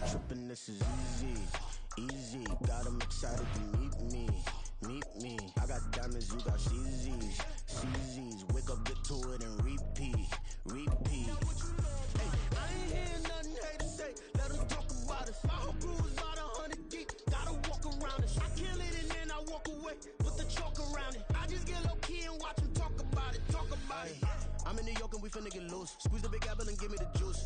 tripping, this is easy, easy. Got 'em excited to meet me. I got diamonds, you got CZs. Wake up, get to it, and repeat. Hey, I ain't hearing nothing haters say. Let them talk about us. My whole crew is about 100 deep. Gotta walk around us. I kill it and then I walk away. Put the chalk around it. I just get low key and watch them talk about it. I'm in New York and we finna get loose. Squeeze the big apple and give me the juice.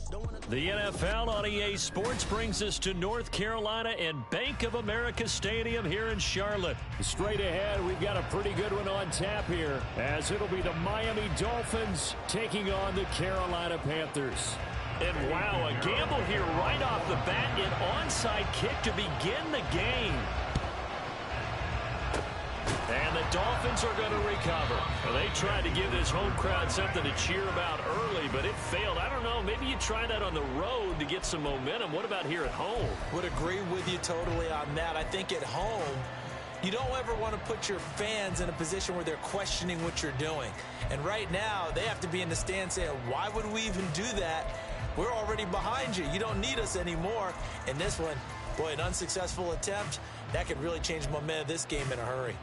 The NFL on EA Sports brings us to North Carolina and Bank of America Stadium here in Charlotte. Straight ahead, we've got a pretty good one on tap here, as it'll be the Miami Dolphins taking on the Carolina Panthers. And wow, a gamble here right off the bat. An onside kick to begin the game. And the Dolphins are going to recover. Well, they tried to give this home crowd something to cheer about early, but it failed. I don't know, maybe you try that on the road to get some momentum. What about here at home? Would agree with you totally on that. I think at home, you don't ever want to put your fans in a position where they're questioning what you're doing. And right now, they have to be in the stand saying, why would we even do that? We're already behind you. You don't need us anymore. And this one, boy, an unsuccessful attempt, that could really change the momentum of this game in a hurry.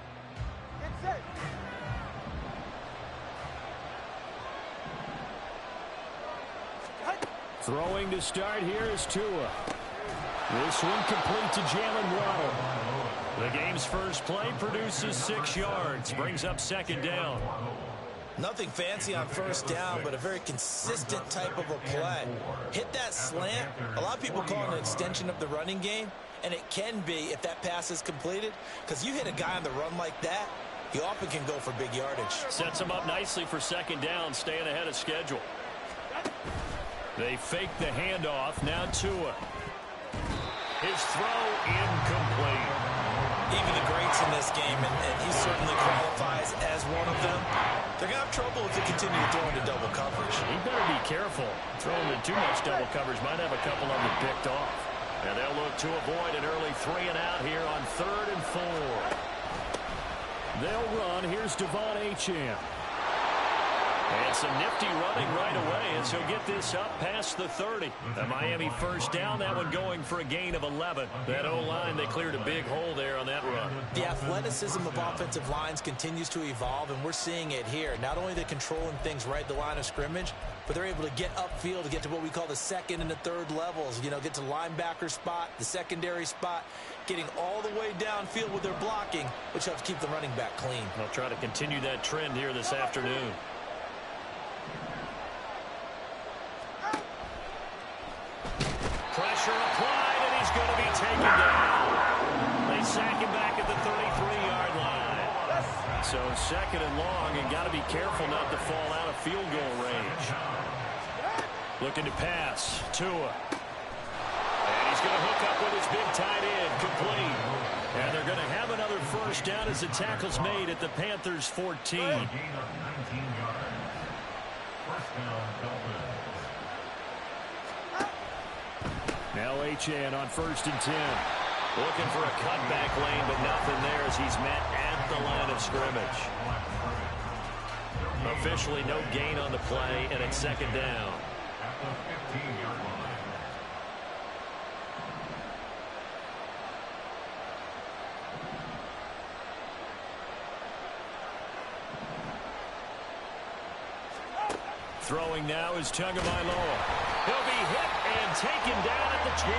Throwing to start here is Tua. This one complete to Jalen Waddle. The game's first play produces 6 yards, brings up second down. Nothing fancy on first down, but a very consistent type of a play. Hit that slant. A lot of people call it an extension of the running game, and it can be if that pass is completed, because you hit a guy on the run like that, he often can go for big yardage. Sets him up nicely for second down, staying ahead of schedule. They fake the handoff. Now Tua. His throw incomplete. Even the greats in this game, and he certainly qualifies as one of them, they're going to have trouble if they continue to throw into double coverage. He better be careful. Throwing into too much double coverage might have a couple of them picked off. And they'll look to avoid an early 3 and out here on 3rd and 4. They'll run. Here's Devon Achane. And some nifty running right away as he'll get this up past the 30. The Miami first down, that one going for a gain of 11. That O-line, they cleared a big hole there on that run. The athleticism of offensive lines continues to evolve, and we're seeing it here. Not only are they controlling things right at the line of scrimmage, but they're able to get upfield to get to what we call the second and the third levels. You know, get to the linebacker spot, the secondary spot, getting all the way downfield with their blocking, which helps keep the running back clean. They'll try to continue that trend here this afternoon. Pressure applied, and he's going to be taken down. They sack him back at the 33-yard line. So second and long, and got to be careful not to fall out of field goal range. Looking to pass. Tua. And he's going to hook up with his big tight end. Complete. And they're going to have another first down as the tackle's made at the Panthers' 14. Now Achane on 1st and 10. Looking for a cutback lane, but nothing there as he's met at the line of scrimmage. Officially no gain on the play, and it's second down. Throwing now is Tagovailoa. He'll be hit and taken down at the 21.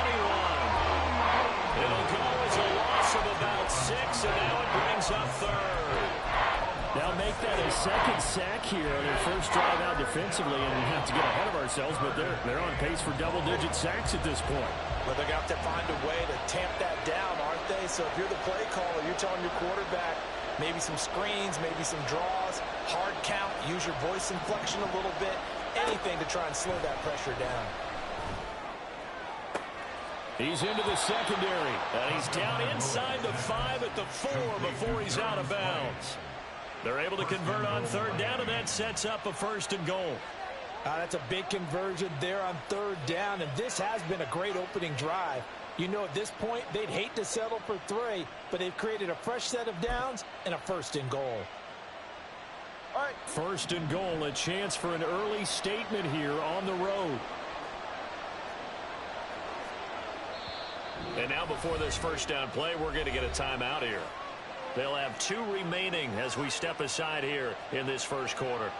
It'll go as a loss of about 6, and now it brings up 3rd. Now make that a second sack here on their first drive out defensively, and we have to get ahead of ourselves, but they're on pace for double-digit sacks at this point. Well, they're going to have to find a way to tamp that down, aren't they? So if you're the play caller, you're telling your quarterback maybe some screens, maybe some draws, hard count, use your voice inflection a little bit, anything to try and slow that pressure down. He's into the secondary. And he's down inside the 5 at the 4 before he's out of bounds. They're able to convert on 3rd down, and that sets up a 1st and goal. That's a big conversion there on 3rd down, and this has been a great opening drive. You know, at this point, they'd hate to settle for 3, but they've created a fresh set of downs and a 1st and goal. All right. 1st and goal, a chance for an early statement here on the road. And now before this first down play, we're going to get a timeout here. They'll have 2 remaining as we step aside here in this first quarter.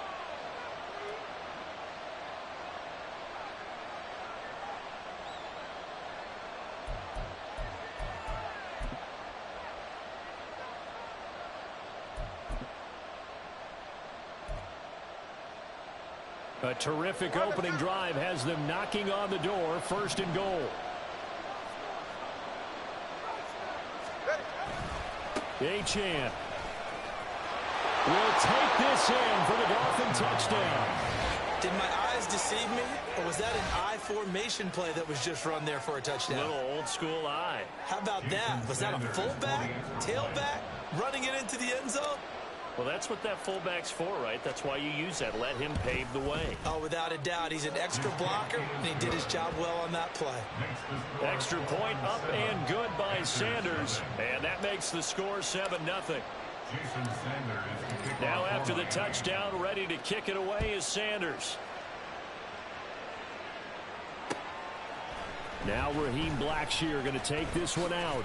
A terrific opening drive has them knocking on the door. First and goal. Achane will take this in for the Dolphin touchdown. Did my eyes deceive me, or was that an I formation play that was just run there for a touchdown? Little old school eye. How about that? Was that a fullback, tailback, running it into the end zone? Well, that's what that fullback's for, right? That's why you use that. Let him pave the way. Oh, without a doubt. He's an extra blocker, and he did his job well on that play. Extra point up and good by Sanders. And that makes the score 7-0. Now after the touchdown, ready to kick it away is Sanders. Now Raheem Blackshear going to take this one out.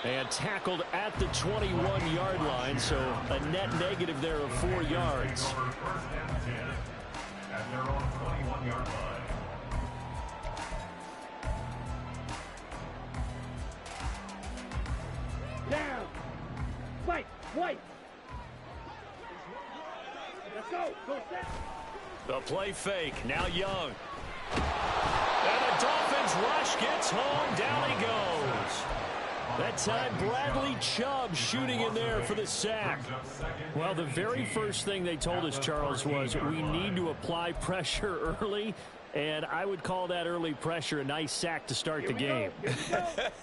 And tackled at the 21-yard line, so a net negative there of 4 yards. At their own 21-yard line. Down. Fight. White. Let's go. Go set. The play fake. Now Young. And the Dolphins rush gets home. Down he goes. That time, Bradley Chubb shooting in there for the sack. Well, the very first thing they told us, Charles, was we need to apply pressure early, and I would call that early pressure a nice sack to start the game.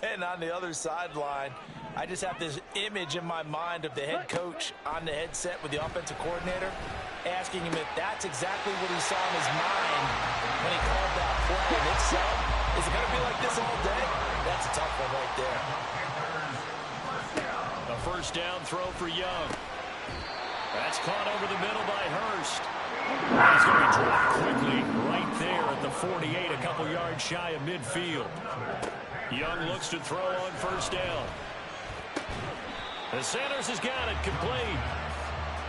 And on the other sideline, I just have this image in my mind of the head coach on the headset with the offensive coordinator asking him if that's exactly what he saw in his mind when he called that play. And if so, is it going to be like this all day? That's a tough one right there. A first down throw for Young. That's caught over the middle by Hurst. He's going to be dropped quickly right there at the 48, a couple yards shy of midfield. Young looks to throw on first down. And Sanders has got it complete.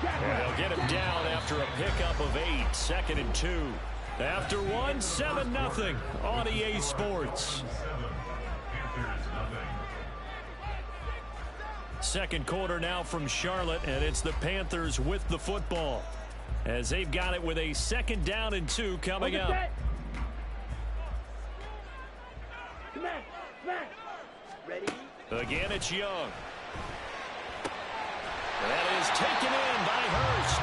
And they'll get him down after a pickup of 8, 2nd and 2. After one, 7-0 on EA Sports. Second quarter now from Charlotte, and it's the Panthers with the football as they've got it with a 2nd down and 2 coming up. Ready? Again, it's Young. That is taken in by Hurst.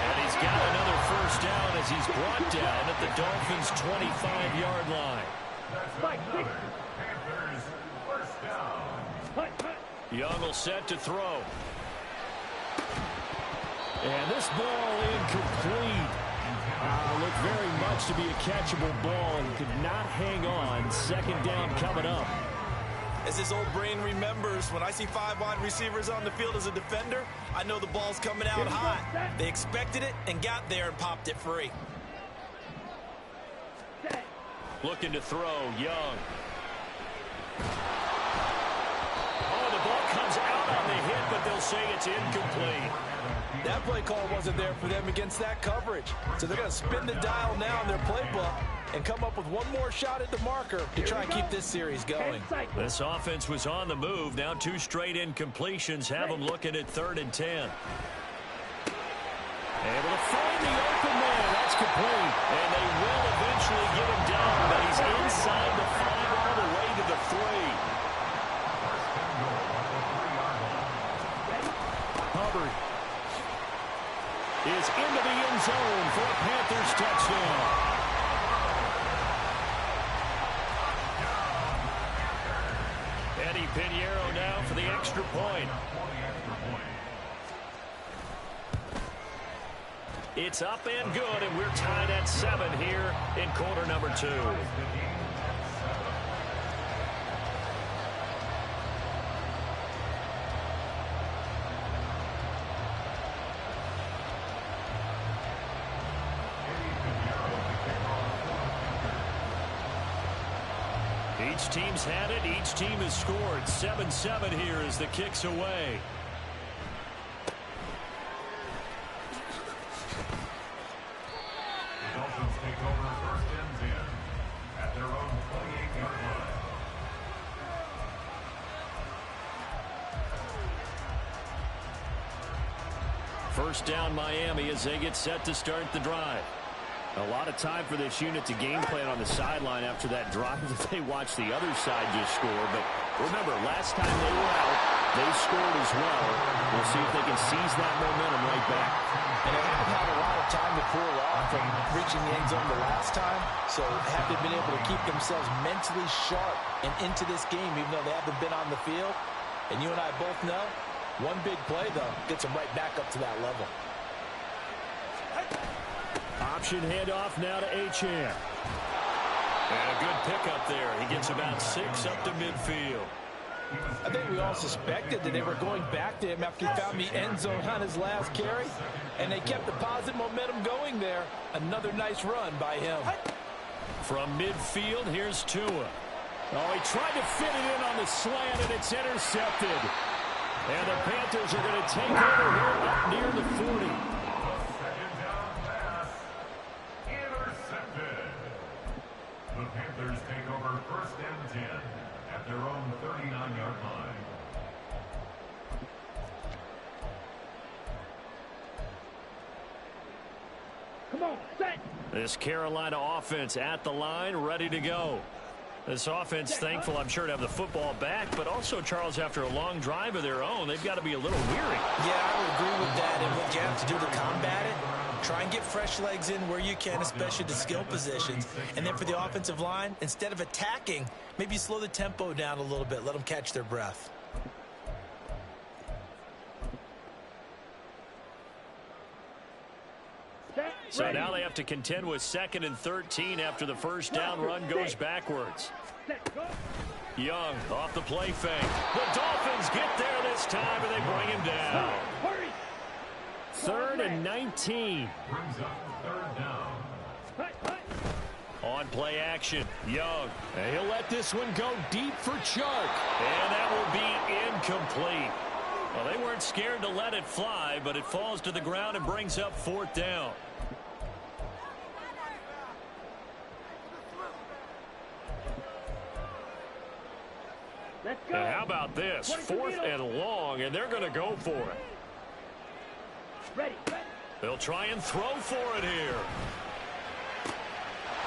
And he's got another first down as he's brought down at the Dolphins' 25-yard line. Young will set to throw. And this ball incomplete. Looked very much to be a catchable ball and could not hang on. 2nd down coming up. As this old brain remembers, when I see 5 wide receivers on the field as a defender, I know the ball's coming out hot. They expected it and got there and popped it free. Looking to throw, Young. Oh, the ball comes out on the hit, but they'll say it's incomplete. That play call wasn't there for them against that coverage. So they're going to spin the dial now in their playbook and come up with one more shot at the marker to try and keep this series going. This offense was on the move. Now 2 straight incompletions have them looking at 3rd and 10. Able to find the open man. That's complete. And they will eventually get him down, but he's inside the 5 all the way to the 3. Hubbard is into the end zone for a Panthers touchdown. Eddie Pinheiro now for the extra point. It's up and good, and we're tied at 7 here in quarter number 2. Each team's had it. Each team has scored. 7-7 here as the kick's away. The Dolphins take over 1st and 10 at their own 28-yard line. First down Miami as they get set to start the drive. A lot of time for this unit to game plan on the sideline after that drive that they watched the other side just score. But remember, last time they were out, they scored as well. We'll see if they can seize that momentum right back. And they haven't had a lot of time to cool off from reaching the end zone the last time. So have they been able to keep themselves mentally sharp and into this game, even though they haven't been on the field? And you and I both know, one big play, though, gets them right back up to that level. Option handoff now to Achane. And a good pickup there. He gets about 6 up to midfield. I think we all suspected that they were going back to him after he found the end zone on his last carry, and they kept the positive momentum going there. Another nice run by him. From midfield, here's Tua. Oh, he tried to fit it in on the slant, and it's intercepted. And the Panthers are going to take over here up near the 40. The Panthers take over 1st and 10 at their own 39-yard line. Come on, set. This Carolina offense at the line, ready to go. This offense, thankful, I'm sure, to have the football back, but also, Charles, after a long drive of their own, they've got to be a little weary. Yeah, I would agree with that. And what you have to do to combat it, try and get fresh legs in where you can, especially the skill positions. And then for the offensive line, instead of attacking, maybe slow the tempo down a little bit. Let them catch their breath. So now they have to contend with 2nd and 13 after the first down run goes backwards. Young off the play fake. The Dolphins get there this time, and they bring him down. 3rd and 19. Brings up 3rd down. On play action, Young. And he'll let this one go deep for Chark. And that will be incomplete. Well, they weren't scared to let it fly, but it falls to the ground and brings up 4th down. Let's go. And how about this? 4th and long, and they're going to go for it. Ready. They'll try and throw for it here.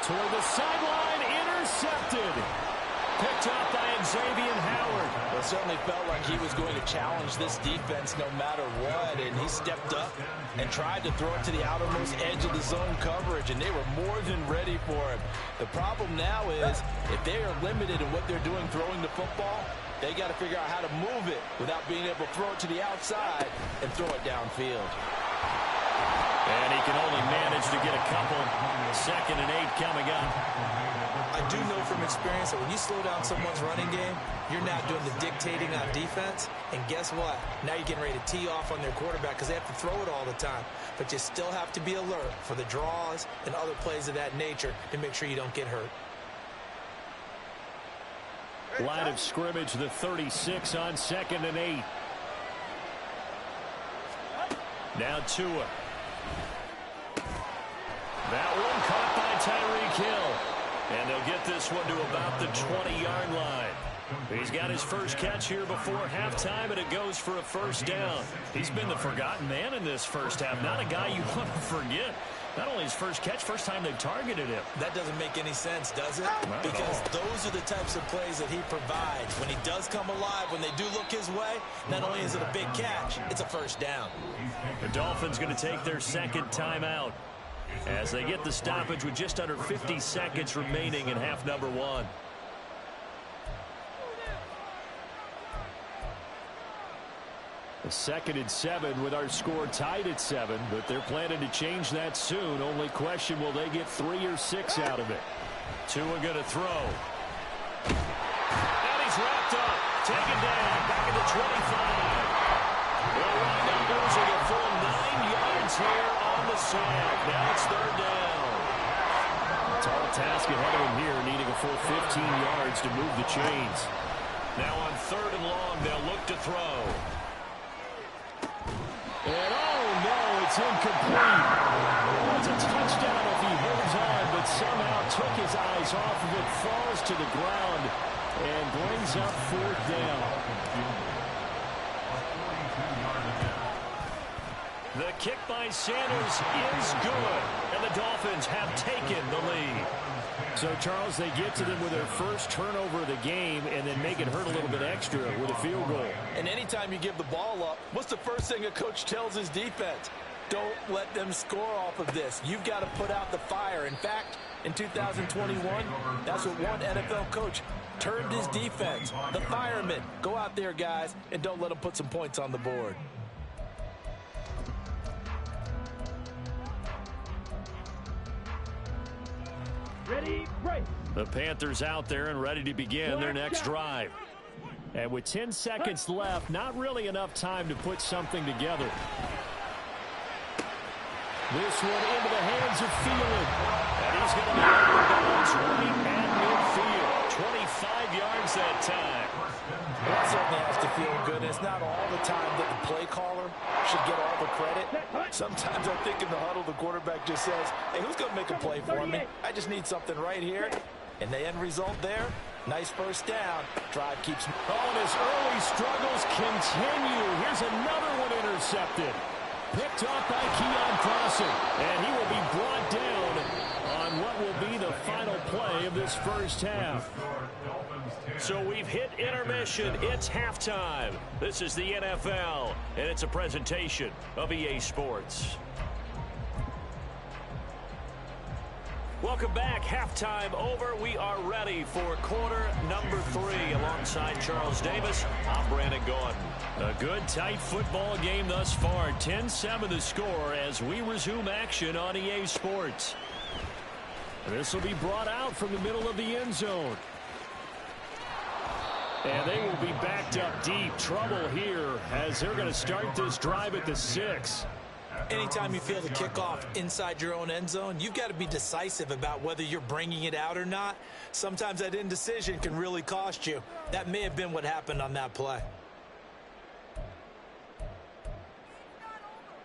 Toward the sideline, intercepted. Picked up by Xavier Howard. Well, it certainly felt like he was going to challenge this defense no matter what, and he stepped up and tried to throw it to the outermost edge of the zone coverage, and they were more than ready for him. The problem now is if they are limited in what they're doing throwing the football, they got to figure out how to move it without being able to throw it to the outside and throw it downfield. And he can only manage to get a couple. 2nd and 8 coming up. I do know from experience that when you slow down someone's running game, you're not doing the dictating on defense. And guess what? Now you're getting ready to tee off on their quarterback because they have to throw it all the time. But you still have to be alert for the draws and other plays of that nature to make sure you don't get hurt. Line of scrimmage, the 36 on 2nd and 8. Now Tua. That one caught by Tyreek Hill. And they'll get this one to about the 20-yard line. He's got his first catch here before halftime, and it goes for a 1st down. He's been the forgotten man in this first half. Not a guy you want to forget. Not only his first catch, first time they've targeted him. That doesn't make any sense, does it? Because those are the types of plays that he provides. When he does come alive, when they do look his way, not only is it a big catch, it's a 1st down. The Dolphins going to take their 2nd timeout as they get the stoppage with just under 50 seconds remaining in half number 1. A 2nd and 7 with our score tied at 7, but they're planning to change that soon. Only question, will they get 3 or 6 out of it? Tua going to throw. And he's wrapped up. Taken down. Back at the 25. They'll wind up losing a full 9 yards here on the sack. Now it's 3rd down. Tall task ahead of him here, needing a full 15 yards to move the chains. Now on 3rd and long, they'll look to throw. And oh no, it's incomplete. It's a touchdown if he holds on, but somehow took his eyes off of it, falls to the ground, and brings up 4th down. The kick by Sanders is good, and the Dolphins have taken the lead. So, Charles, they get to them with their first turnover of the game and then make it hurt a little bit extra with a field goal. And anytime you give the ball up, what's the first thing a coach tells his defense? Don't let them score off of this. You've got to put out the fire. In fact, in 2021, that's what one NFL coach termed his defense. The firemen. Go out there, guys, and don't let them put some points on the board. Ready, break. The Panthers out there and ready to begin their next drive. And with 10 seconds left, not really enough time to put something together. This one into the hands of Thielen. And he's going to make the bounce right at midfield. 25 yards that time. That certainly has to feel good. It's not all the time that the play caller should get all the credit. Sometimes I think in the huddle, the quarterback just says, hey, who's going to make a play for me? I just need something right here. And the end result there, nice first down. Drive keeps. Oh, and his early struggles continue. Here's another one intercepted. Picked off by Keon Crossen. And he will be brought down on what will be the final play of this first half. So we've hit intermission. It's halftime. This is the NFL, and it's a presentation of EA Sports. Welcome back. Halftime over. We are ready for quarter number 3. Alongside Charles Davis, I'm Brandon Gaudin. A good, tight football game thus far. 10-7 the score as we resume action on EA Sports. This will be brought out from the middle of the end zone. And they will be backed up deep. Trouble here as they're going to start this drive at the 6. Anytime you feel the kickoff inside your own end zone, you've got to be decisive about whether you're bringing it out or not. Sometimes that indecision can really cost you. That may have been what happened on that play.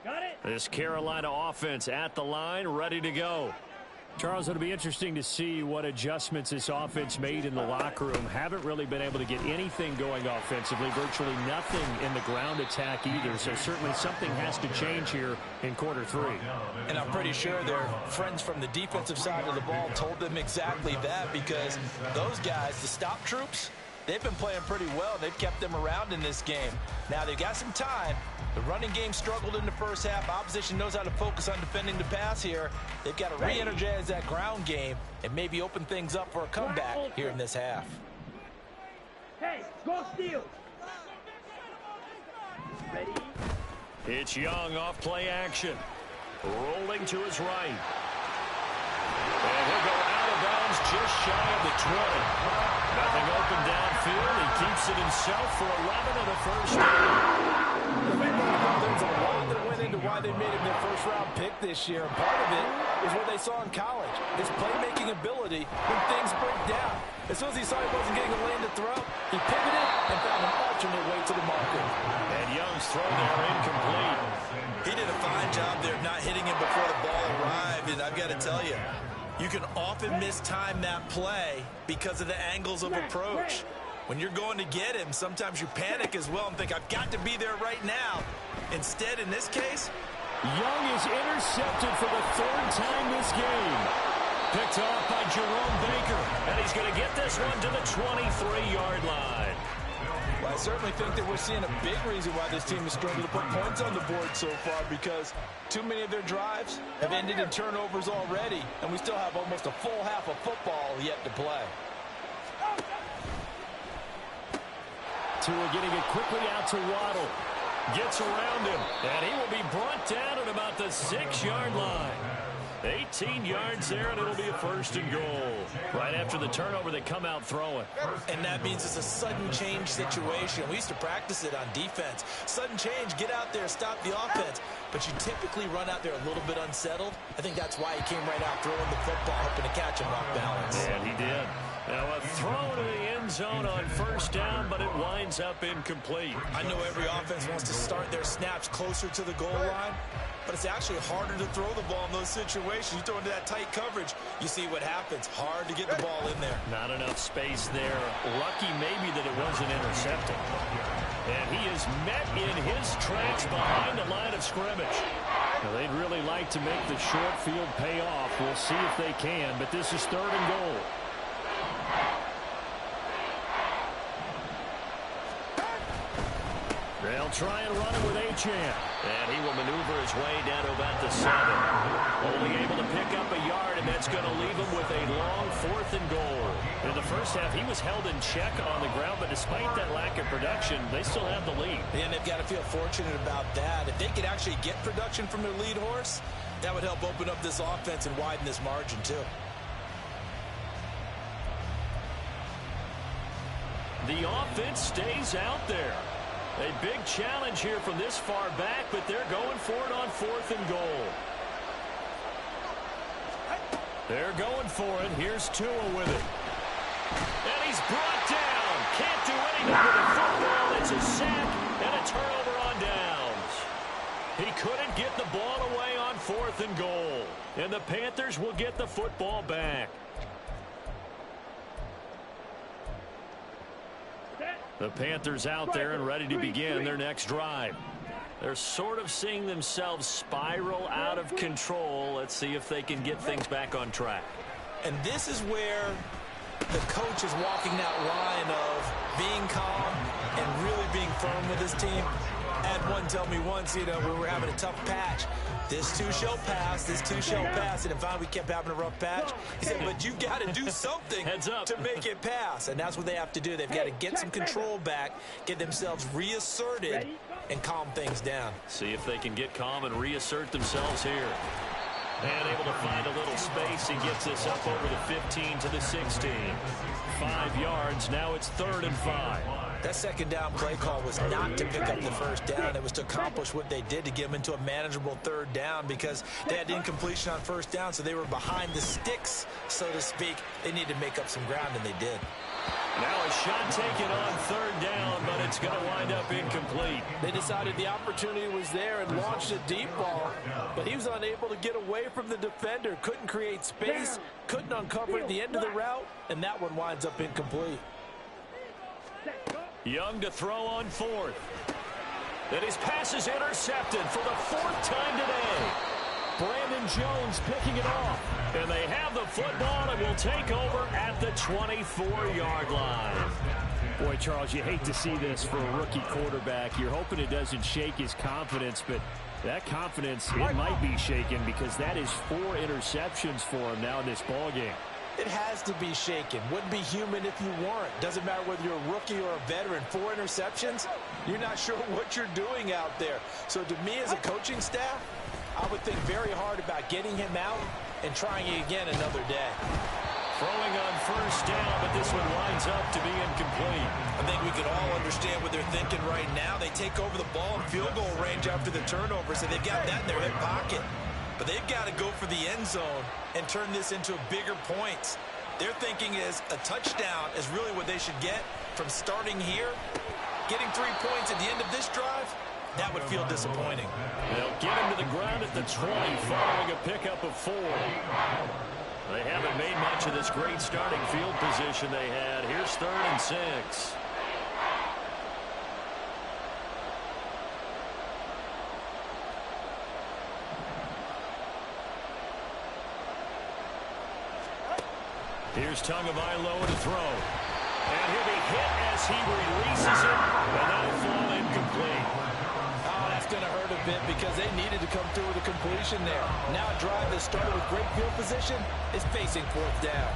Got it. This Carolina offense at the line, ready to go. Charles, it'll be interesting to see what adjustments this offense made in the locker room. Haven't really been able to get anything going offensively, virtually nothing in the ground attack either. So certainly something has to change here in quarter 3. And I'm pretty sure their friends from the defensive side of the ball told them exactly that, because those guys, the stop troops, they've been playing pretty well. They've kept them around in this game. Now they've got some time. The running game struggled in the first half. Opposition knows how to focus on defending the pass here. They've got to re-energize that ground game and maybe open things up for a comeback here in this half. Hey, go steal. Ready. It's Young off play action. Rolling to his right. And he'll go out of bounds just shy of the 20. Nothing open downfield. He keeps it himself for 11 and a first down. There's a lot that went into why they made him their first-round pick this year. And part of it is what they saw in college, his playmaking ability when things break down. As soon as he saw he wasn't getting a lane to throw, he pivoted and found an alternate way to the marker. And Young's throw there incomplete. He did a fine job there not hitting him before the ball arrived, and I've got to tell you, you can often mistime that play because of the angles of approach. When you're going to get him, sometimes you panic as well and think, I've got to be there right now. Instead, in this case, Young is intercepted for the 3rd time this game. Picked off by Jerome Baker. And he's going to get this one to the 23-yard line. Well, I certainly think that we're seeing a big reason why this team is struggling to put points on the board so far, because too many of their drives have ended in turnovers already, and we still have almost a full half of football yet to play. Tua getting it quickly out to Waddle. Gets around him, and he will be brought down at about the 6-yard line. 18 yards there, and it'll be a 1st and goal. Right after the turnover, they come out throwing. And that means it's a sudden change situation. We used to practice it on defense. Sudden change, get out there, stop the offense. But you typically run out there a little bit unsettled. I think that's why he came right out throwing the football, hoping to catch him off balance. And he did. Now a throw to the end zone on 1st down, but it winds up incomplete. I know every offense wants to start their snaps closer to the goal line, but it's actually harder to throw the ball in those situations. You throw into that tight coverage, you see what happens. Hard to get the ball in there. Not enough space there. Lucky maybe that it wasn't intercepted. And he is met in his tracks behind the line of scrimmage. Now, they'd really like to make the short field pay off. We'll see if they can, but this is 3rd and goal. They'll try and run it with Achane. And he will maneuver his way down to about the 7. Only able to pick up a yard, and that's going to leave him with a long 4th and goal. In the first half, he was held in check on the ground, but despite that lack of production, they still have the lead. And they've got to feel fortunate about that. If they could actually get production from their lead horse, that would help open up this offense and widen this margin, too. The offense stays out there. A big challenge here from this far back, but they're going for it on 4th and goal. They're going for it. Here's Tua with it. And he's brought down. Can't do anything with the football. It's a sack and a turnover on downs. He couldn't get the ball away on 4th and goal. And the Panthers will get the football back. The Panthers out there and ready to begin their next drive. They're sort of seeing themselves spiral out of control. Let's see if they can get things back on track. And this is where the coach is walking that line of being calm and really being firm with his team. I had one tell me once, when we were having a tough patch, this too shall pass, this too shall pass. And finally we kept having a rough patch. He said, but you've got to do something to make it pass. And that's what they have to do. They've got to get some control back, get themselves reasserted, and calm things down. See if they can get calm and reassert themselves here. And able to find a little space. He gets this up over the 15 to the 16. 5 yards. Now it's 3rd and 5. That 2nd down play call was not to pick up the 1st down. It was to accomplish what they did to get them into a manageable 3rd down because they had incompletion on 1st down, so they were behind the sticks, so to speak. They needed to make up some ground, and they did. Now a shot taken on 3rd down, but it's going to wind up incomplete. They decided the opportunity was there and launched a deep ball, but he was unable to get away from the defender, couldn't create space, couldn't uncover at the end of the route, and that one winds up incomplete. Young to throw on 4th. And his pass is intercepted for the 4th time today. Brandon Jones picking it off. And they have the football and will take over at the 24-yard line. Boy, Charles, you hate to see this for a rookie quarterback. You're hoping it doesn't shake his confidence, but that confidence, it might be shaken because that is 4 interceptions for him now in this ballgame. It has to be shaken. Wouldn't be human if you weren't. Doesn't matter whether you're a rookie or a veteran. 4 interceptions, you're not sure what you're doing out there. So to me as a coaching staff, I would think very hard about getting him out and trying it again another day. Throwing on 1st down, but this one winds up to be incomplete. I think we can all understand what they're thinking right now. They take over the ball in field goal range after the turnover, so they've got that in their hip pocket. But they've got to go for the end zone and turn this into bigger points. Their thinking is a touchdown is really what they should get from starting here. Getting 3 points at the end of this drive, that would feel disappointing. They'll get him to the ground at the 20 following a pickup of 4. They haven't made much of this great starting field position they had. Here's 3rd and 6. Here's Tagovailoa to throw. And he'll be hit as he releases it, and that'll fall incomplete. Oh, that's going to hurt a bit because they needed to come through with a completion there. Now a drive that started with great field position is facing 4th down.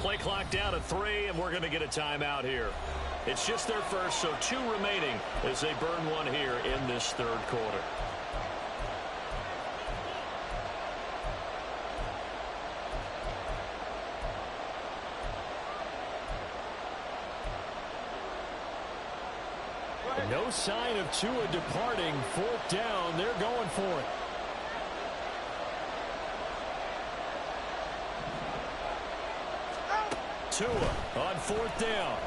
Play clock down to 3, and we're going to get a timeout here. It's just their first, so 2 remaining as they burn one here in this third quarter. No sign of Tua departing. 4th down. They're going for it. Tua on 4th down.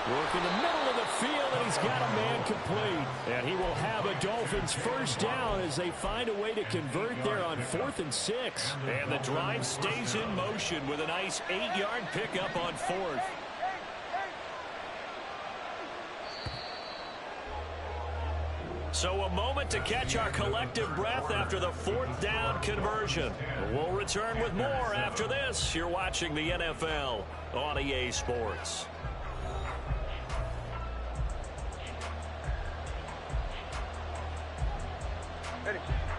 Work in the middle of the field, and he's got a man complete. And he will have a Dolphins first down as they find a way to convert there on 4th and 6. And the drive stays in motion with a nice 8-yard pickup on 4th. So a moment to catch our collective breath after the 4th down conversion. We'll return with more after this. You're watching the NFL on EA Sports.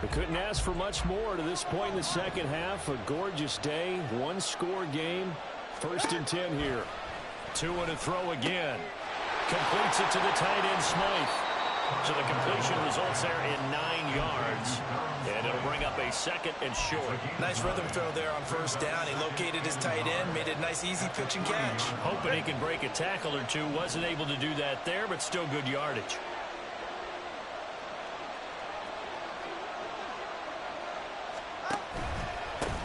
We couldn't ask for much more to this point in the second half. A gorgeous day, one-score game. 1st and 10 here. Tua to throw again. Completes it to the tight end, Smythe. So the completion results there in 9 yards. And it'll bring up a 2nd and short. Nice rhythm throw there on 1st down. He located his tight end, made it a nice easy pitch and catch. Hoping he can break a tackle or two. Wasn't able to do that there, but still good yardage.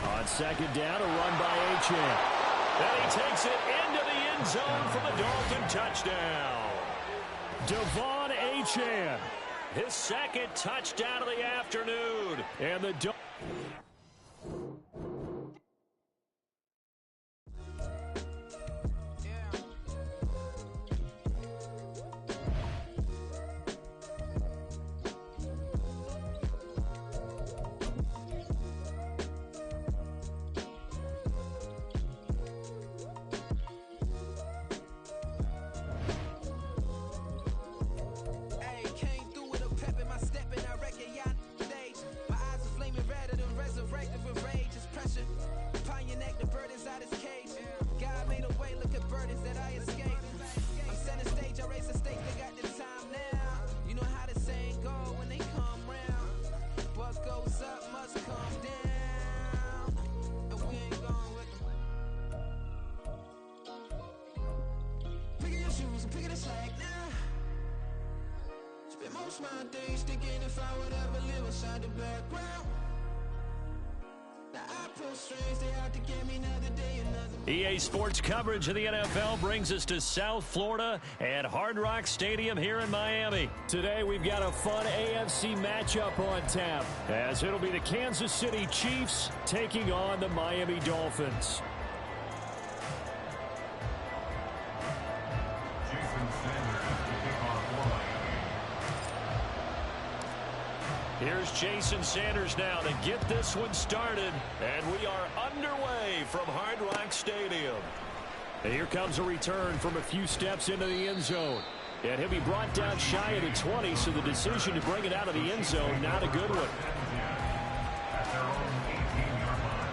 On 2nd down, a run by Achane. And he takes it into the end zone for the Dolphin touchdown. Devon Achane. His 2nd touchdown of the afternoon. And the EA Sports coverage of the NFL brings us to South Florida at Hard Rock Stadium here in Miami. Today we've got a fun AFC matchup on tap, as it'll be the Kansas City Chiefs taking on the Miami Dolphins. Here's Jason Sanders now to get this one started. And we are underway from Hard Rock Stadium. And here comes a return from a few steps into the end zone. And he'll be brought down shy of the 20, so the decision to bring it out of the end zone, not a good one. At their own 18-yard line.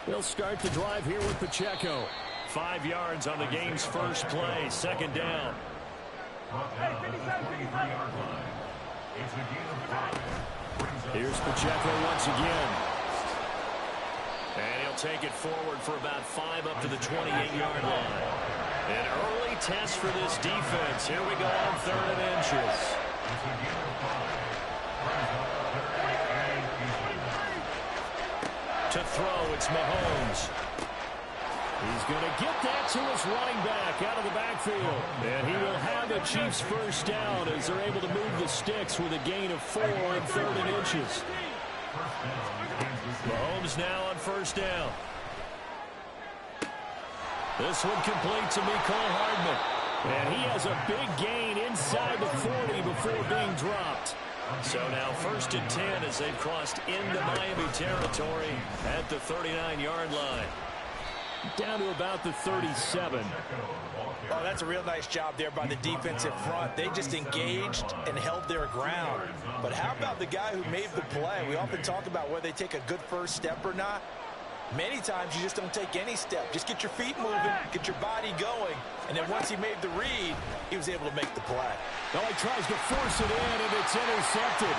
They'll start the drive here with Pacheco. 5 yards on the game's first play. 2nd down. Here's Pacheco once again. And he'll take it forward for about 5 up to the 28-yard line. An early test for this defense. Here we go on 3rd and inches. To throw, it's Mahomes. He's going to get that to his running back out of the backfield. And he will have a Chiefs first down as they're able to move the sticks with a gain of 4 on 3rd and inches. Mahomes now on 1st down. This one complete to Mecole Hardman. And he has a big gain inside the 40 before being dropped. So now 1st and 10 as they've crossed into Miami territory at the 39-yard line. Down to about the 37. Oh, that's a real nice job there by the defensive front. They just engaged and held their ground. But how about the guy who made the play? We often talk about whether they take a good first step or not. Many times you just don't take any step. Just get your feet moving, get your body going, and then once he made the read, he was able to make the play. Oh, he tries to force it in, and it's intercepted.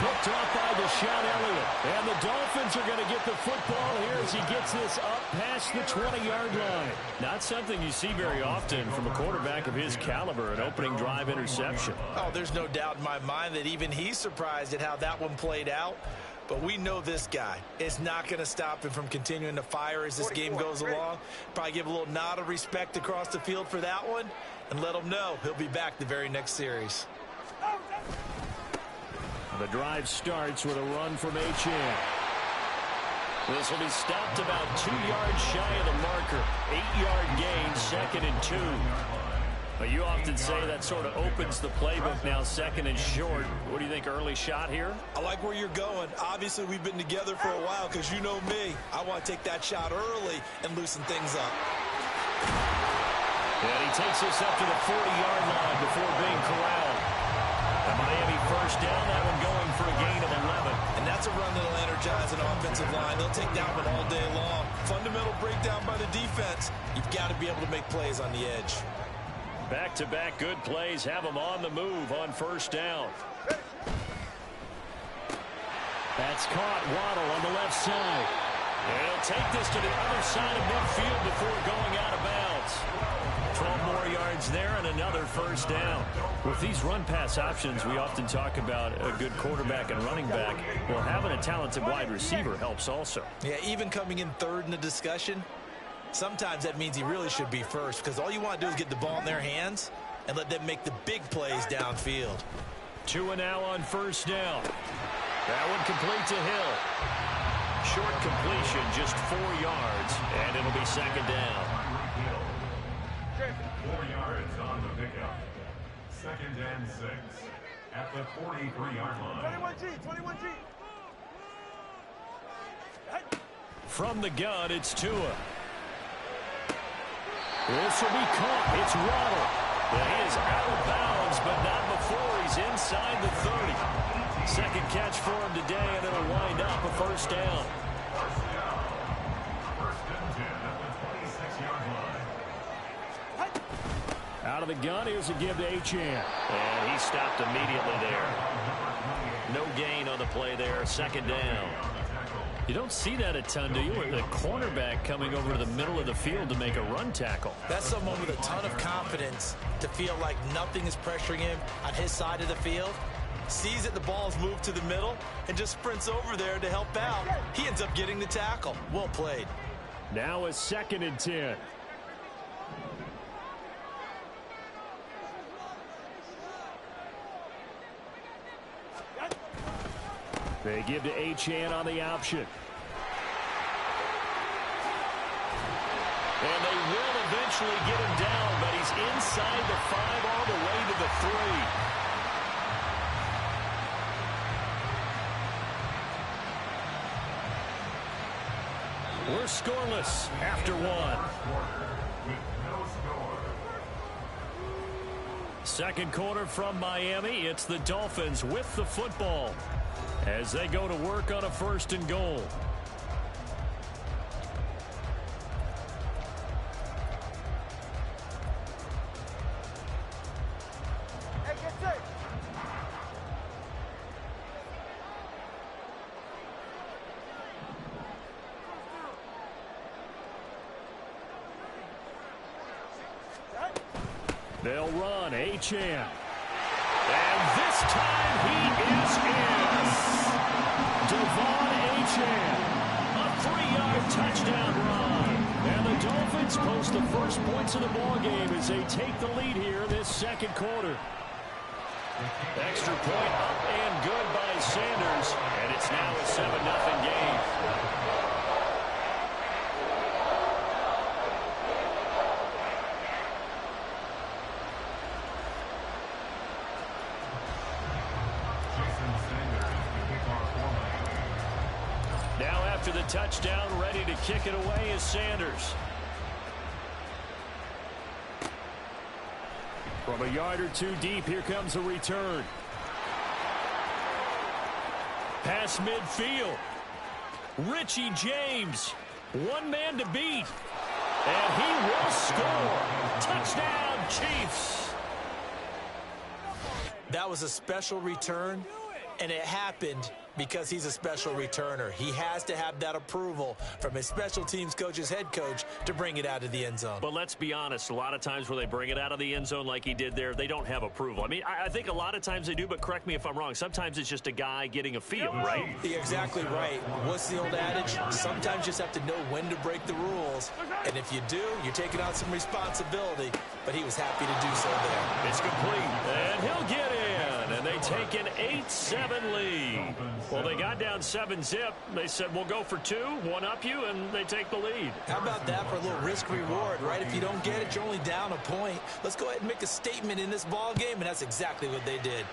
Picked off by Deshaun Elliott. And the Dolphins are going to get the football here as he gets this up past the 20-yard line. Not something you see very often from a quarterback of his caliber, an opening drive interception. Oh, there's no doubt in my mind that even he's surprised at how that one played out. But we know this guy is not going to stop him from continuing to fire as this game goes along. Probably give a little nod of respect across the field for that one and let him know he'll be back the very next series. The drive starts with a run from Achane. This will be stopped about 2 yards shy of the marker. 8-yard gain, 2nd and 2. But you often say that sort of opens the playbook now, 2nd and short. What do you think, early shot here? I like where you're going. Obviously, we've been together for a while because you know me. I want to take that shot early and loosen things up. And he takes us up to the 40-yard line before being corralled. The Miami first down, that one going for a gain of 11. And that's a run that'll energize an offensive line. They'll take that one all day long. Fundamental breakdown by the defense. You've got to be able to make plays on the edge. Back-to-back good plays have them on the move on first down. That's caught. Waddle on the left side. And he'll take this to the other side of midfield before going out of bounds. 12 more yards there and another first down. With these run-pass options, we often talk about a good quarterback and running back. Well, having a talented wide receiver helps also. Yeah, even coming in third in the discussion, sometimes that means he really should be first because all you want to do is get the ball in their hands and let them make the big plays downfield. 2 and now on first down. That one complete to Hill. Short completion, just 4 yards, and it'll be 2nd down. 4 yards on the pickup. 2nd and 6 at the 43-yard line. 21G. From the gun, it's Tua. This will be caught. It's Waddle. And he is out of bounds, but not before he's inside the 30. Second catch for him today, and it'll wind up a first down. First and 10 at the 26-yard line. Out of the gun, here's a give to Achane. And he stopped immediately there. No gain on the play there. 2nd down. You don't see that a ton, do you? The cornerback coming over to the middle of the field to make a run tackle. That's someone with a ton of confidence to feel like nothing is pressuring him on his side of the field. Sees that the ball's moved to the middle and just sprints over there to help out. He ends up getting the tackle. Well played. Now a 2nd and 10. They give to Achane on the option. And they will eventually get him down, but he's inside the 5 all the way to the 3. We're scoreless after 1. With no score. Second quarter from Miami. It's the Dolphins with the football as they go to work on a 1st and goal. They'll run. Achane. And this time he is in. Devon Achane. A 3-yard touchdown run. And the Dolphins post the first points of the ballgame as they take the lead here this 2nd quarter. Extra point up and good by Sanders. And it's now a 7-0 game. after the touchdown, ready to kick it away is Sanders. From a yard or two deep, here comes a return. Pass midfield. Richie James, one man to beat. And he will score. Touchdown, Chiefs. That was a special return, and it happened because he's a special returner. He has to have that approval from his special teams coach's head coach to bring it out of the end zone. But let's be honest, a lot of times where they bring it out of the end zone like he did there, they don't have approval. I mean, I think a lot of times they do, but correct me if I'm wrong. Sometimes it's just a guy getting a feel, right? You're exactly right. What's the old adage? Sometimes you just have to know when to break the rules. And if you do, you're taking on some responsibility. But he was happy to do so there. It's complete, and he'll get in. And they take an 8-7 lead. Well, they got down 7-zip. They said, we'll go for 2, one up you, and they take the lead. How about that for a little risk-reward, right? If you don't get it, you're only down a point. Let's go ahead and make a statement in this ball game, and that's exactly what they did.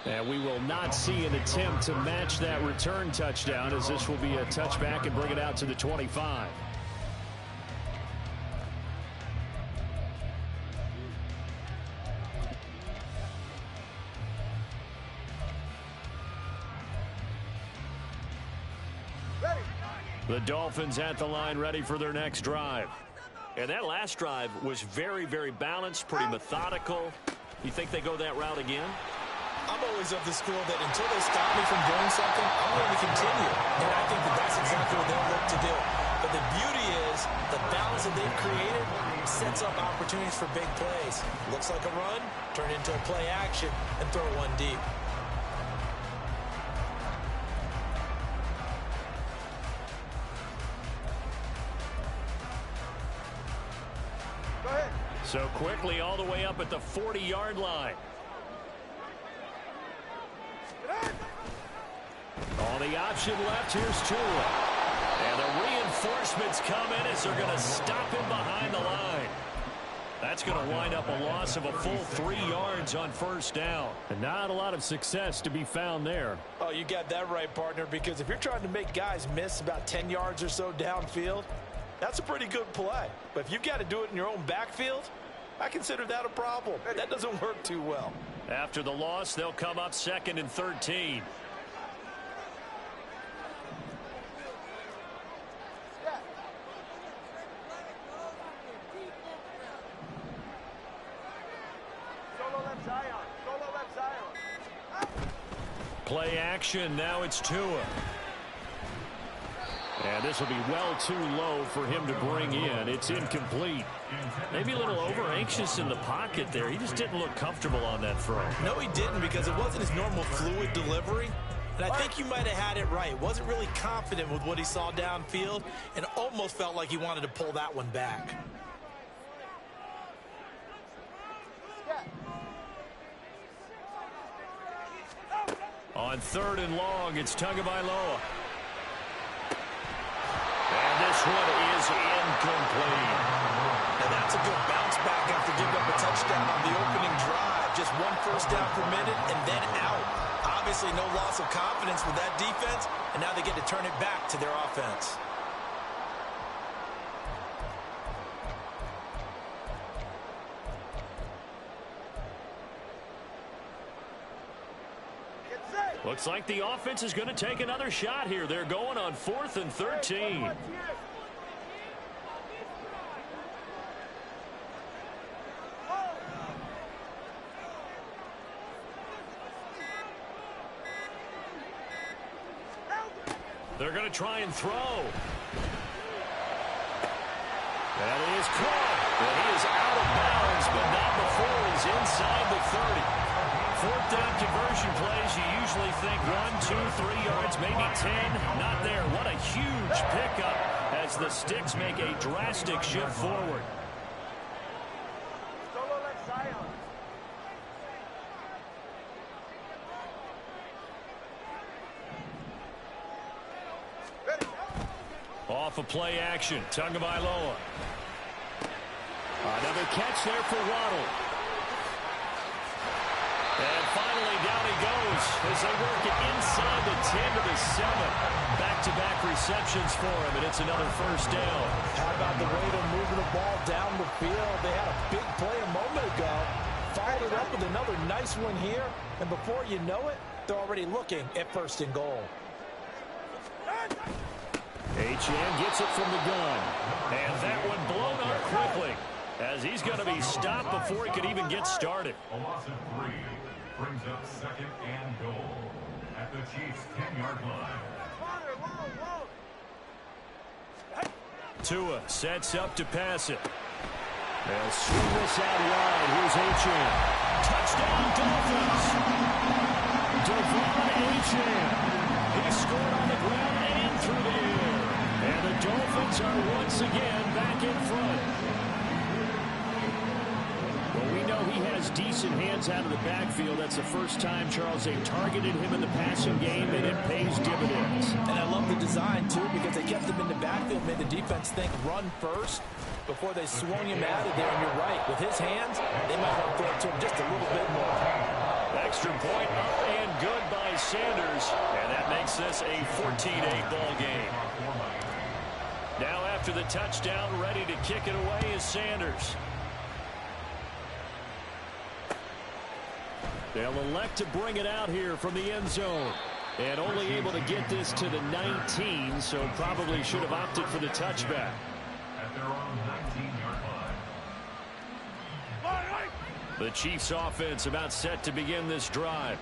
And we will not see an attempt to match that return touchdown, as this will be a touchback and bring it out to the 25. The Dolphins at the line, ready for their next drive. And that last drive was very, very balanced, pretty methodical. You think they go that route again? I'm always of the school that until they stop me from doing something, I'm going to continue. And I think that that's exactly what they'll look to do. But the beauty is the balance that they've created sets up opportunities for big plays. Looks like a run, turn into a play action, and throw one deep. So quickly all the way up at the 40-yard line. On the option left, here's Tua. And the reinforcements come in as they're going to stop him behind the line. That's going to wind up a loss of a full 3 yards on first down. And not a lot of success to be found there. Oh, you got that right, partner, because if you're trying to make guys miss about 10 yards or so downfield, that's a pretty good play. But if you've got to do it in your own backfield, I consider that a problem. That doesn't work too well. After the loss, they'll come up 2nd and 13. Play action, now it's Tua. And this will be well too low for him to bring in. It's incomplete. Maybe a little over-anxious in the pocket there. He just didn't look comfortable on that throw. No, he didn't, because it wasn't his normal fluid delivery. And I think you might have had it right. Wasn't really confident with what he saw downfield and almost felt like he wanted to pull that one back. On 3rd and long, it's Tagovailoa. And this one is incomplete. And that's a good bounce back after giving up a touchdown on the opening drive. Just 1 first down per minute and then out. Obviously no loss of confidence with that defense, and now they get to turn it back to their offense. Looks like the offense is going to take another shot here. They're going on 4th and 13. They're going to try and throw. That is caught. And he is out of bounds, but not before he's inside the 30. 4th down conversion plays, you usually think 1, 2, 3 yards, maybe 10. Not there. What a huge pickup as the Sticks make a drastic shift forward. Off a play action, Tagovailoa. Another catch there for Waddle. And finally, down he goes as they work it inside the 10 to the 7. Back-to-back receptions for him, and it's another first down. How about the way they're moving the ball down the field? They had a big play a moment ago. Followed it up with another nice one here. And before you know it, they're already looking at first and goal. Achane gets it from the gun. And that one blown up quickly as he's going to be stopped before he could even get started. A loss of 3 brings up second and goal at the Chiefs' 10-yard line. Tua sets up to pass it. They'll swing this out wide. Here's Achane. Touchdown, Dolphins. Devon Achane. He scored on the ground and through the air. And the Dolphins are once again back in front. Well, we know he has decent hands out of the backfield. That's the first time, Charles, they targeted him in the passing game, and it pays dividends. And I love the design, too, because they kept him in the backfield, made the defense think run first before they swung him out of there. And you're right, with his hands, they might want to throw it to him just a little bit more. Extra point up and good by Sanders, and that makes this a 14-8 ball game. Now after the touchdown, ready to kick it away is Sanders. They'll elect to bring it out here from the end zone. And only able to get this to the 19, so probably should have opted for the touchback. At their own 19-yard line. The Chiefs offense about set to begin this drive.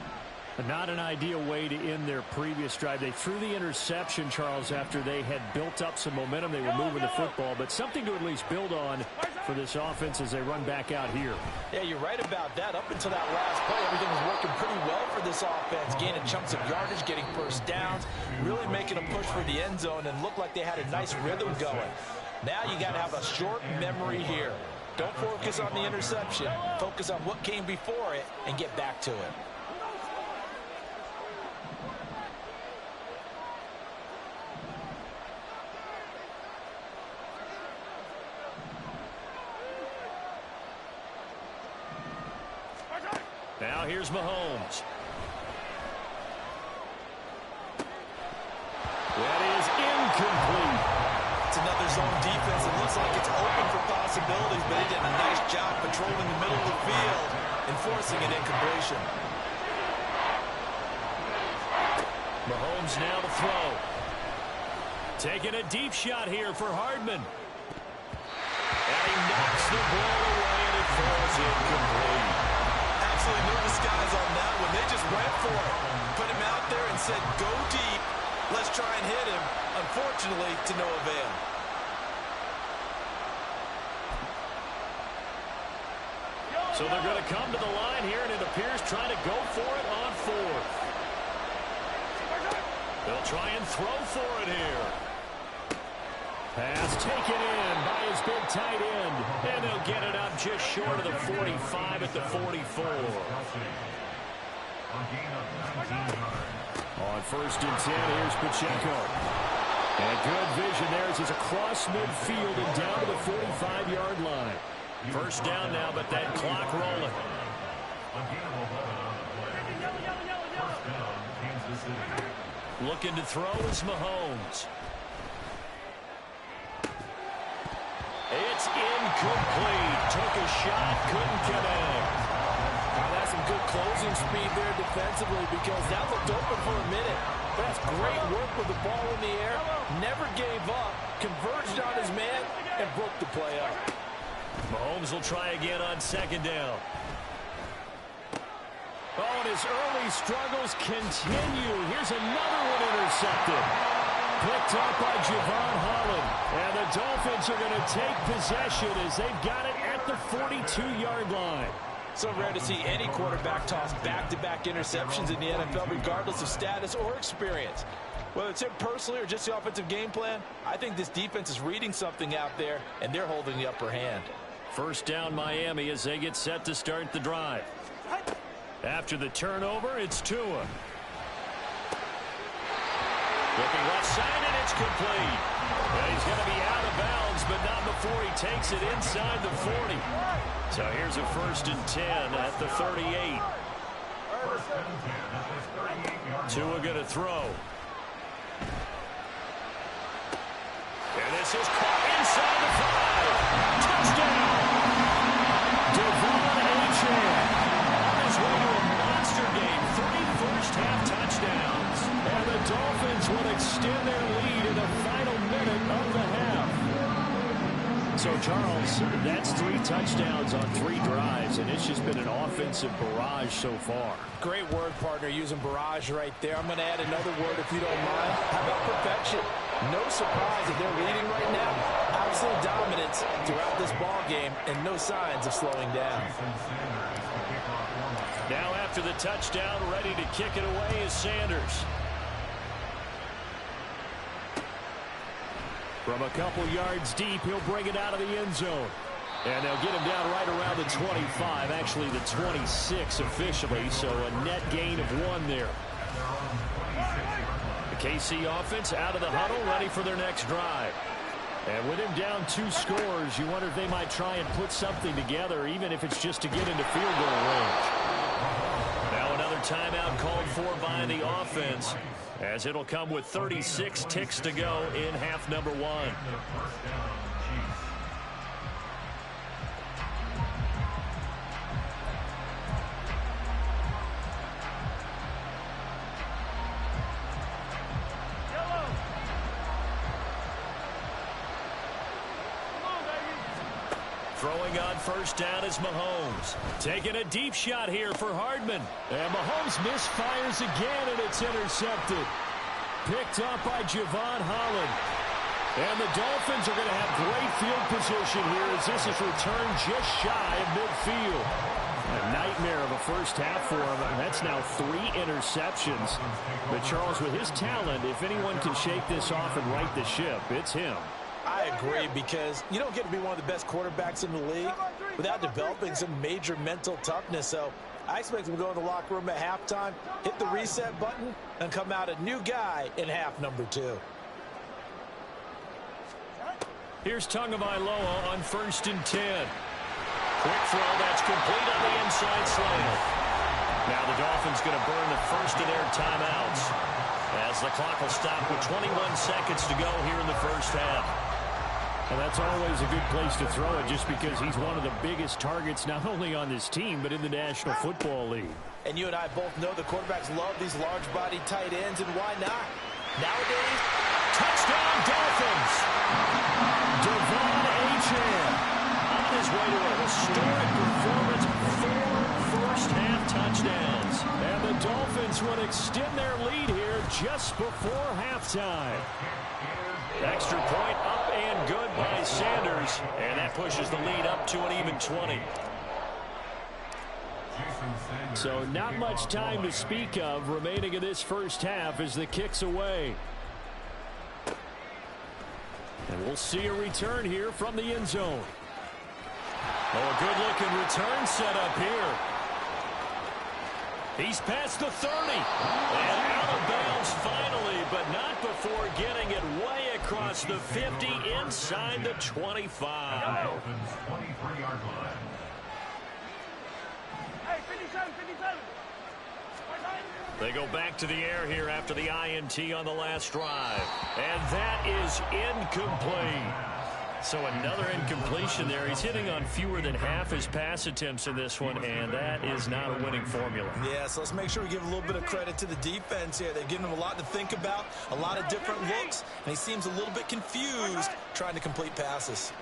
Not an ideal way to end their previous drive. They threw the interception, Charles, after they had built up some momentum. They were moving the football, but something to at least build on for this offense as they run back out here. Yeah, you're right about that. Up until that last play, everything was working pretty well for this offense, gaining chunks of yardage, getting first downs, really making a push for the end zone, and looked like they had a nice rhythm going. Now you got to have a short memory here. Don't focus on the interception. Focus on what came before it and get back to it. Now here's Mahomes. That is incomplete. It's another zone defense. It looks like it's open for possibilities, but he did a nice job patrolling the middle of the field and forcing an incompletion. Mahomes now to throw. Taking a deep shot here for Hardman. And he knocks the ball away, and it falls incomplete. Absolutely no disguise on that one. They just went for it. Put him out there and said, go deep. Let's try and hit him. Unfortunately, to no avail. So they're going to come to the line here, and it appears trying to go for it on fourth. They'll try and throw for it here. Pass taken in by his big tight end. And they'll get it up just short of the 45 at the 44. On first and 10, here's Pacheco. And good vision there as he's across midfield and down to the 45-yard line. First down now, but that clock rolling. Looking to throw is Mahomes. It's incomplete. Took a shot, couldn't connect. Now that's some good closing speed there defensively because that looked open for a minute. That's great work with the ball in the air. Never gave up, converged on his man, and broke the play up. Mahomes will try again on second down. Oh, and his early struggles continue. Here's another one intercepted. Picked up by Javon Holland. And the Dolphins are going to take possession as they've got it at the 42-yard line. So rare to see any quarterback toss back-to-back interceptions in the NFL, regardless of status or experience. Whether it's him personally or just the offensive game plan, I think this defense is reading something out there, and they're holding the upper hand. First down Miami as they get set to start the drive. After the turnover, it's Tua. Looking left side, and it's complete. Well, he's going to be out of bounds, but not before he takes it inside the 40. So here's a first and 10 at the 38. First and 10 at this 38-yard Tua line. going to throw. And this is caught inside the 5. Touchdown! Devon Achane on his way to a monster game. 3 first-half touchdowns. And the Dolphins will extend their lead in the final minute of the half. So, Charles, that's 3 touchdowns on 3 drives, and it's just been an offensive barrage so far. Great word, partner, using barrage right there. I'm going to add another word if you don't mind. How about perfection? No surprise that they're leading right now. Absolute dominance throughout this ball game and no signs of slowing down. Now after the touchdown, ready to kick it away is Sanders. From a couple yards deep, he'll bring it out of the end zone. And they'll get him down right around the 25, actually the 26 officially, so a net gain of 1 there. The KC offense out of the huddle, ready for their next drive. And with him down 2 scores, you wonder if they might try and put something together, even if it's just to get into field goal range. Now another timeout called for by the offense, as it'll come with 36 ticks to go in half number 1. Throwing on first down is Mahomes. Taking a deep shot here for Hardman. And Mahomes misfires again, and it's intercepted. Picked up by Javon Holland. And the Dolphins are going to have great field position here as this is returned just shy of midfield. A nightmare of a first half for him, and that's now 3 interceptions. But Charles, with his talent, if anyone can shake this off and right the ship, it's him. I agree, because you don't get to be one of the best quarterbacks in the league without developing some major mental toughness. So I expect him to go in the locker room at halftime, hit the reset button, and come out a new guy in half number 2. Here's Tagovailoa on first and 10. Quick throw that's complete on the inside slant. Now the Dolphins going to burn the first of their timeouts as the clock will stop with 21 seconds to go here in the first half. And that's always a good place to throw it, just because he's one of the biggest targets not only on this team but in the National Football League. And you and I both know the quarterbacks love these large-bodied tight ends, and why not? Nowadays, touchdown Dolphins! Devon Achane on his way to a historic performance, 4 first-half touchdowns. And the Dolphins will extend their lead here just before halftime. Extra point up and good by Sanders, and that pushes the lead up to an even 20. So not much time to speak of remaining in this first half as the kick's away. And we'll see a return here from the end zone. Oh, a good-looking return set up here. He's past the 30. And out of bounds finally, but not before getting it way across the 50 inside the 25. Dolphins 23-yard line. Hey, 57, 57. They go back to the air here after the INT on the last drive. And that is incomplete. So another incompletion there. He's hitting on fewer than half his pass attempts in this one, and that is not a winning formula. Yeah, so let's make sure we give a little bit of credit to the defense here. They've given him a lot to think about, a lot of different looks, and he seems a little bit confused trying to complete passes.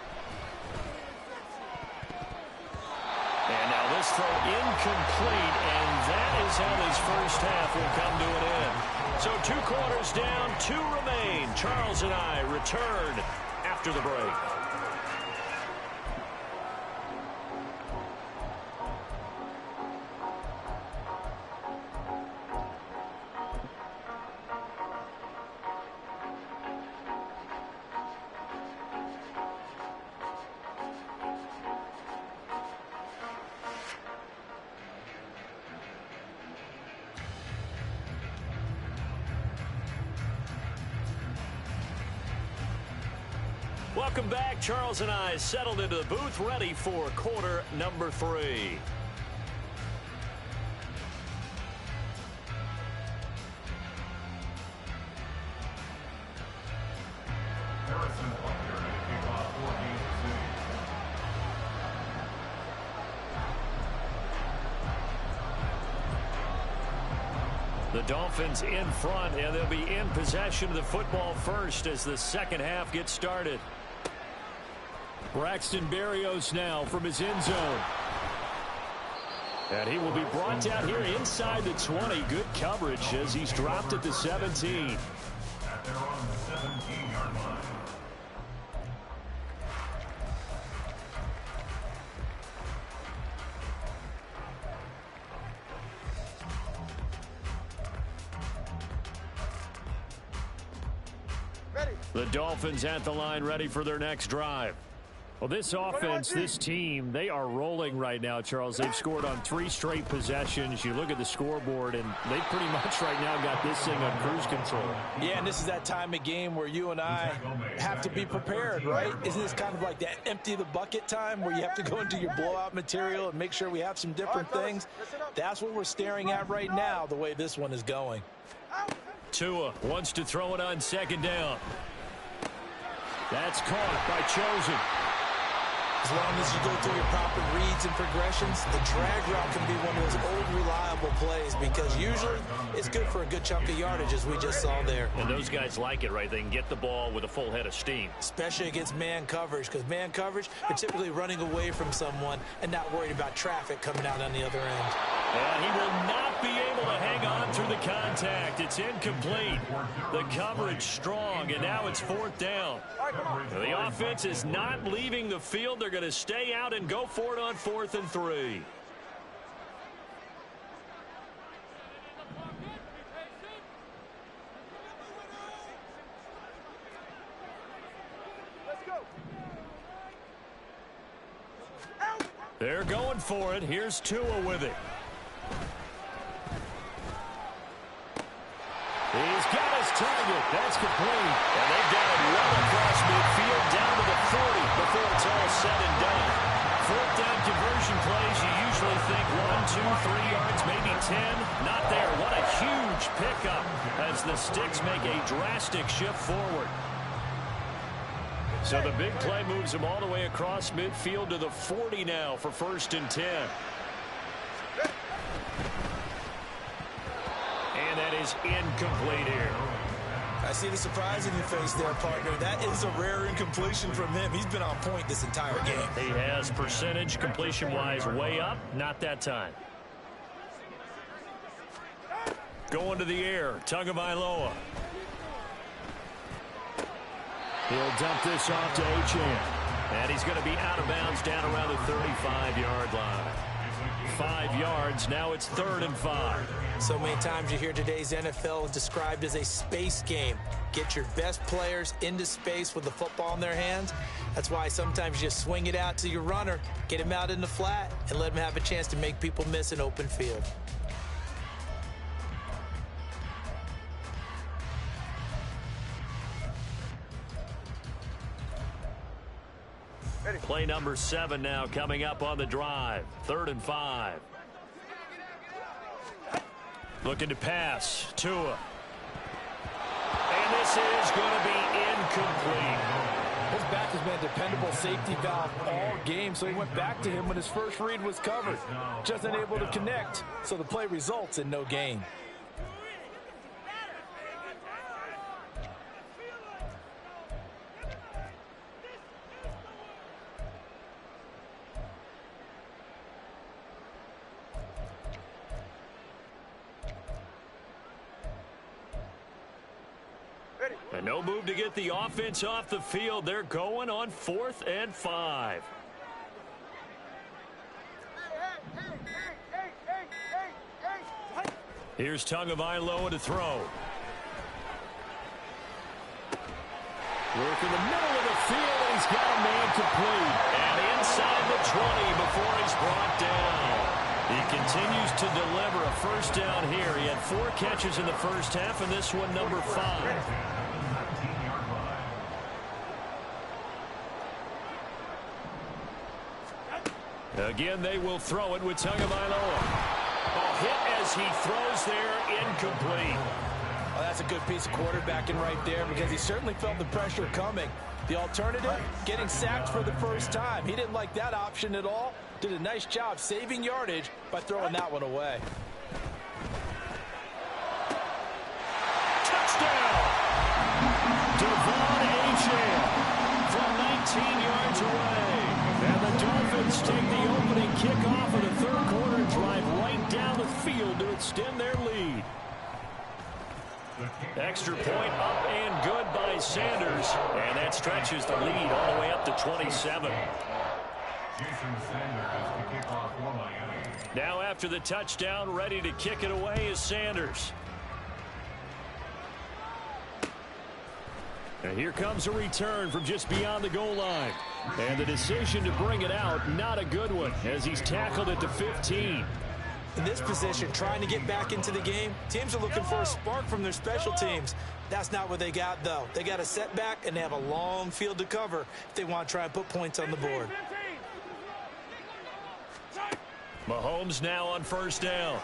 And now this throw incomplete, and that is how this first half will come to an end. So 2 quarters down, 2 remain. Charles and I return after the break. Welcome back. Charles and I settled into the booth, ready for quarter number 3. Harrison Butker to kick off for Kansas City. The Dolphins in front, and they'll be in possession of the football first as the second half gets started. Braxton Berrios now from his end zone. And he will be brought down here inside the 20. Good coverage as he's dropped at the 17. At their own 17-yard line. The Dolphins at the line ready for their next drive. Well, this offense, this team, they are rolling right now, Charles. They've scored on 3 straight possessions. You look at the scoreboard, and they pretty much right now got this thing on cruise control. Yeah, and this is that time of game where you and I have to be prepared, right? Isn't this kind of like that empty the bucket time where you have to go into your blowout material and make sure we have some different things? That's what we're staring at right now, the way this one is going. Tua wants to throw it on second down. That's caught by Chosen. As long as you go through your proper reads and progressions, the drag route can be one of those old reliable plays because usually it's good for a good chunk of yardage as we just saw there. And those guys like it, right? They can get the ball with a full head of steam. Especially against man coverage, because man coverage, you're typically running away from someone and not worried about traffic coming out on the other end. And he will not be able to hang on through the contact. It's incomplete. The coverage strong, and now it's 4th down. The offense is not leaving the field. They're going to stay out and go for it on 4th and 3. They're going for it. Here's Tua with it. He's got his target. That's complete. And they've got it well across midfield down to the 40 before it's all said and done. 4th down conversion plays, you usually think 1, 2, 3 yards, maybe 10. Not there. What a huge pickup as the Sticks make a drastic shift forward. So the big play moves them all the way across midfield to the 40 now for 1st and 10. And that is incomplete here. I see the surprise in your face there, partner. That is a rare incompletion from him. He's been on point this entire game. He has percentage completion-wise way up. Not that time. Going to the air. Tagovailoa. He'll dump this off to Achane. And he's going to be out of bounds down around the 35-yard line. 5 yards. Now it's 3rd and 5. So many times you hear today's NFL described as a space game. Get your best players into space with the football in their hands. That's why sometimes you just swing it out to your runner, get him out in the flat, and let him have a chance to make people miss an open field. Play number 7 now coming up on the drive. 3rd and 5. Looking to pass. Tua. And this is going to be incomplete. His back has been a dependable safety valve all game, so he went back to him when his first read was covered. Just unable to connect, so the play results in no gain. And no move to get the offense off the field. They're going on 4th and 5. Here's Tagovailoa to throw. Work in the middle of the field, and he's got a man complete. And inside the 20 before he's brought down. He continues to deliver a 1st down here. He had 4 catches in the first half, and this one number 5. Again, they will throw it with Tagovailoa. Hit as he throws there, incomplete. Oh, that's a good piece of quarterbacking right there because he certainly felt the pressure coming. The alternative, getting sacked for the first time. He didn't like that option at all. Did a nice job saving yardage by throwing that one away. Touchdown! Devon Achane from 19 yards away. And the Dolphins take the opening kickoff of the third quarter and drive right down the field to extend their lead. Extra point up and good by Sanders. And that stretches the lead all the way up to 27. Jason Sanders to kick off for Miami. Now after the touchdown, ready to kick it away is Sanders. And here comes a return from just beyond the goal line. And the decision to bring it out, not a good one, as he's tackled at the 15. In this position, trying to get back into the game, teams are looking for a spark from their special teams. That's not what they got, though. They got a setback, and they have a long field to cover if they want to try and put points on the board. Mahomes now on first down.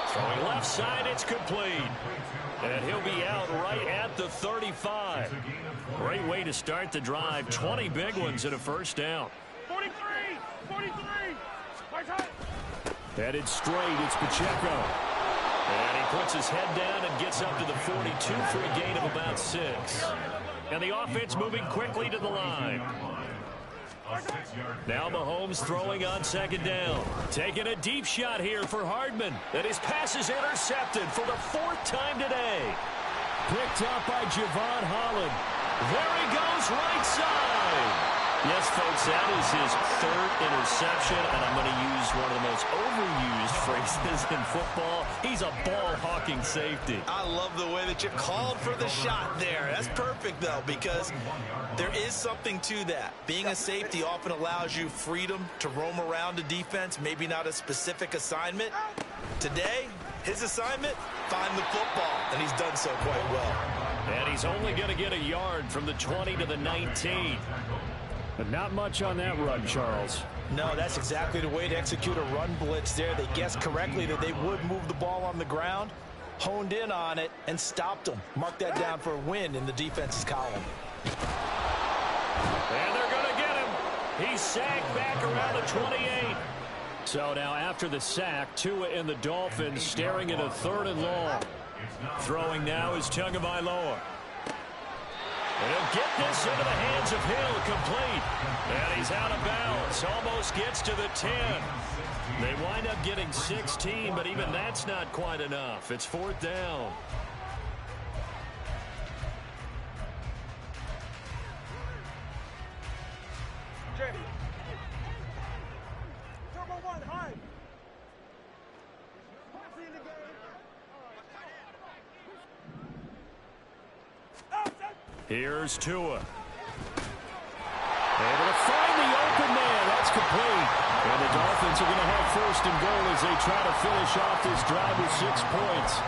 Throwing left side, it's complete. And he'll be out right at the 35. Great way to start the drive. 20 big ones and a first down. 43! Headed straight, it's Pacheco. And he puts his head down and gets up to the 42 for a gain of about 6. And the offense moving quickly to the line. Now Mahomes throwing on second down. Taking a deep shot here for Hardman. And his pass is intercepted for the 4th time today. Picked up by Javon Holland. There he goes, right side. Yes, folks, that is his 3rd interception, and I'm going to use one of the most overused phrases in football. He's a ball-hawking safety. I love the way that you called for the shot there. That's perfect, though, because there is something to that. Being a safety often allows you freedom to roam around the defense, maybe not a specific assignment. Today, his assignment, find the football, and he's done so quite well. And he's only going to get a yard from the 20 to the 19. But not much on that run, Charles. No, that's exactly the way to execute a run blitz there. They guessed correctly that they would move the ball on the ground, honed in on it, and stopped them. Mark that down for a win in the defense's column. And they're going to get him. He's sacked back around the 28. So now after the sack, Tua and the Dolphins staring at a 3rd and long. Throwing now is Tagovailoa. And he'll get this into the hands of Hill, complete. And he's out of bounds, almost gets to the 10. They wind up getting 16, but even that's not quite enough. It's 4th down. Turbo 1, high. Here's Tua. Able to find the open man. That's complete. And the Dolphins are going to have 1st and goal as they try to finish off this drive with 6 points.